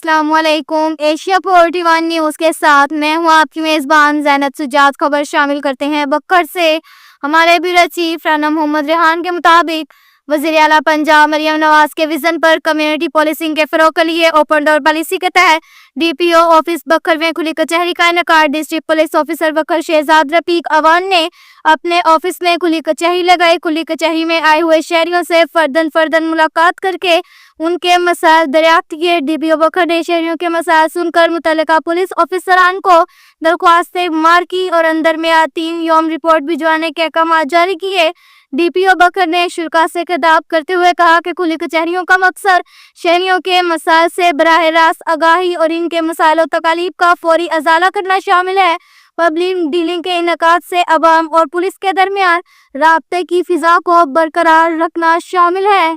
अस्सलाम वालेकुम। Asia 41 news के साथ मैं हूं आपकी मेज़बान ज़ैनब सुजात। खबर शामिल करते हैं बक्कर से। हमारे ब्यूरो चीफ राना मोहम्मद रेहान के मुताबिक वज़ीर आला पंजाब मरियम नवाज के विजन पर कम्युनिटी पोलिसिंग के फ़रोग़ के लिए ओपन डोर पॉलिसी के तहत DPO ऑफिस बक्कर में खुली कचहरी का इनेकाद। District police officer Bhakkar Shahzad Rafiq Awan ने अपने ऑफिस में खुली कचहरी लगाई। खुली कचहरी में आए हुए शहरियों से फर्दन मुलाकात करके उनके मसाइल दरियाफ्त किए। DPO बक्कर ने शहरियों के मसाइल सुनकर मुतल्लिका पुलिस ऑफिसरान को दरख्वास्तें मार की और अंदर में 3 यौम रिपोर्ट भिजवाने के अहकाम जारी किए। DPO बक्कर ने शुरा से खिताब करते हुए कहा कि खुली कचहरियों का मकसद शहरियों के मसाइल से बराह रास्त आगाही और इनके मसाइल और तकालीफ का फौरी अजाला करना शामिल है। पब्लिक डीलिंग के इनेकाद से अवाम और पुलिस के दरमियान राब्ते की फिजा को बरकरार रखना शामिल है।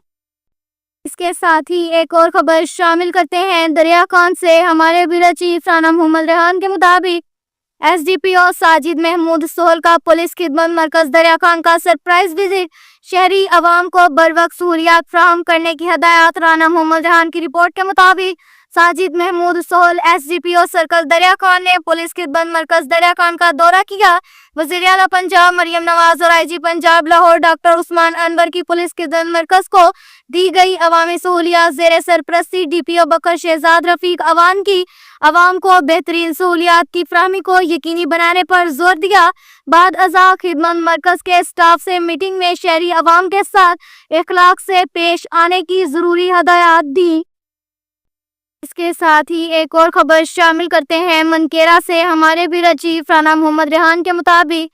इसके साथ ही एक और खबर शामिल करते हैं दरिया खान से। हमारे ब्यूरो चीफ राना मोहम्मद रेहान के मुताबिक SDPO साजिद महमूद सोहल का पुलिस खिदमत मरकज दरिया खान का सरप्राइज विजिट। शहरी अवाम को बर वक्त सहूलियात फराहम करने की हदायत। राना मोहम्मद रेहान की रिपोर्ट के मुताबिक साजिद महमूद सोहल SDPO सर्कल दरिया खान ने पुलिस खिदमत मरकज दरिया खान का दौरा किया। वज़ीर आला पंजाब मरियम नवाज और IG पंजाब लाहौर डॉक्टर उस्मान अनवर की पुलिस खिदमत मरकज को दी गई अवामी सहूलियात ज़ेरे सरपरस्ती DPO बक्कर शहजाद रफीक अवान की अवाम को बेहतरीन सहूलियात की फराहमी को यकीनी बनाने पर जोर दिया। बाद अज़ा खिदमत मरकज के स्टाफ से मीटिंग में शहरी अवाम के साथ इखलाक से पेश आने की जरूरी हदायत दी। इसके साथ ही एक और खबर शामिल करते हैं मनकेरा से। हमारे ब्यूरो चीफ राना मोहम्मद रेहान के मुताबिक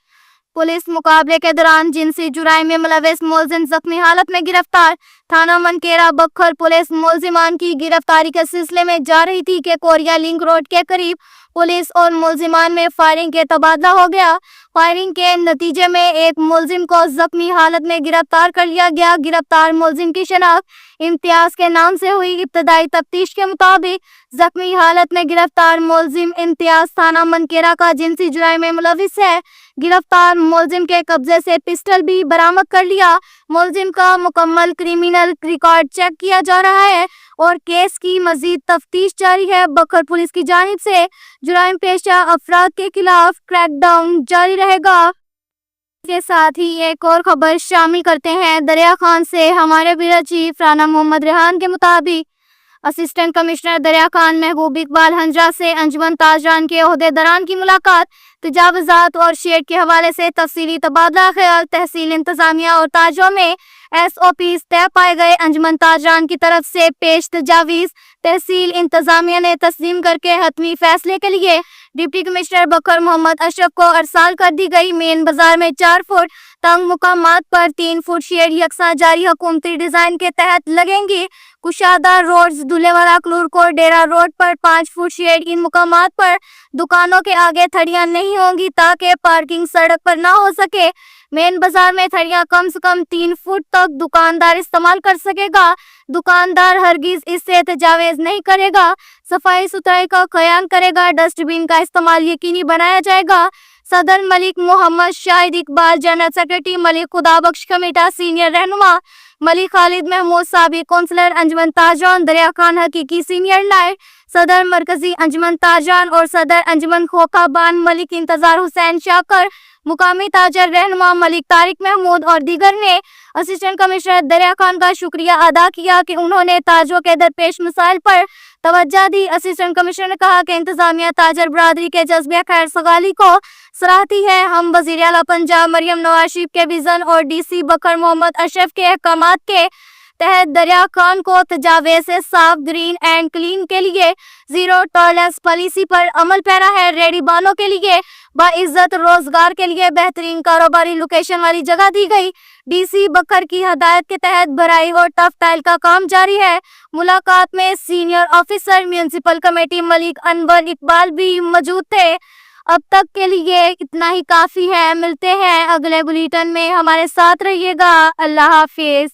पुलिस मुकाबले के दौरान जिनसी जुराइम में मुलविस मुलजिम जख्मी हालत में गिरफ्तार। थाना मनकेरा बक्खर पुलिस मुलजिमान की गिरफ्तारी के सिलसिले में जा रही थी कि कोरिया लिंक रोड के करीब पुलिस और मुलजिमान में फायरिंग के तबादला हो गया। फायरिंग के नतीजे में एक मुलजिम को जख्मी हालत में गिरफ्तार कर लिया गया। गिरफ्तार मुलजिम की शनाख्त इम्तियाज के नाम से हुई। इब्तदाई तफ्तीश के मुताबिक जख्मी हालत में गिरफ्तार मुलजिम इम्तियाज थाना मनकेरा का जिनसी जुराइम में मुलविस है। गिरफ्तार मुलजिम के कब्जे से पिस्टल भी बरामद कर लिया। मुलजिम का मुकम्मल क्रिमिनल रिकॉर्ड चेक किया जा रहा है और केस की मजीद तफ्तीश जारी है। बक्खर पुलिस की जानिब से जुराइम पेशा अफराद के खिलाफ क्रैकडाउन जारी रहेगा। के साथ ही एक और खबर शामिल करते हैं दरिया खान से। हमारे ब्यूरो चीफ राना मोहम्मद रेहान के मुताबिक असिस्टेंट कमिश्नर दरिया खान महबूब इकबाल हंजरा से अंजुमन ताजरान के ओहदेदारान की मुलाकात। तजावुज़ात और शेड के हवाले से तफसीली तबादला ख्याल। तहसील इंतजामिया और ताजों में SOPs तय पाए गए। अंजुमन ताजरान की तरफ से पेश तजावीज़ तहसील इंतजामिया ने तस्लीम करके हतमी फैसले के लिए डिप्टी कमिश्नर बक्कर मोहम्मद अशरफ को अरसाल कर दी गई। मेन बाजार में 4 फुट तंग मुकामात पर 3 फुट शेड यकसा जारी हुकूमती डिजाइन के तहत लगेंगी। कुशादा रोड्स दुलेवाला क्लूरकोट डेरा रोड पर 5 फुट शेड इन मुकामात पर दुकानों के आगे थड़ियां नहीं होंगी ताकि पार्किंग सड़क पर ना हो सके। मेन बाजार में थड़ियां कम से कम 3 फुट तक दुकानदार इस्तेमाल कर सकेगा। दुकानदार हरगिज इससे तजावेज नहीं करेगा। सफाई सुथराई का ख्याल करेगा। डस्टबिन का इस्तेमाल यकीनी बनाया जाएगा। सदर Malik Mohammad Shahid Iqbal, general secretary Malik Khudabakhsh Kameta, senior रहनुमा मलिक खालिद महमूद, साबिक कौंसलर अंजुमन ताजरान दरिया खान हकीकी सीनियर लाइट, सदर मरकजी अंजुमन ताजरान और सदर अंजुमन खोखाबान मलिक इंतजार हुसैन शाकर, मुकामी ताजर रहनुमा मलिक तारिक महमूद और दीगर ने असिस्टेंट कमिश्नर दरिया खान का शुक्रिया अदा किया कि उन्होंने ताजों के दरपेश मसाइल पर तवज्जो दी। असिस्टेंट कमिश्नर ने कहा कि इंतजामिया ताजर बरादरी के जज्बे खैर सगाली को सराहती है। हम वज़ीर आला पंजाब मरियम नवाज के विजन और DC बक्कर मोहम्मद अशरफ के अहकामात के तहत दरिया खान को तजावेज से साफ, ग्रीन एंड क्लीन के लिए जीरो टॉलरेंस पॉलिसी पर अमल पैरा है। रेडी बालों के लिए बाइज्जत रोजगार के लिए बेहतरीन कारोबारी लोकेशन वाली जगह दी गई। DC बक्कर की हदायत के तहत भराई और टफ टाइल का काम जारी है। मुलाकात में senior officer municipal committee Malik Anwar Iqbal भी मौजूद थे। अब तक के लिए इतना ही काफी है। मिलते हैं अगले बुलेटिन में। हमारे साथ रहिएगा। अल्लाह हाफिज।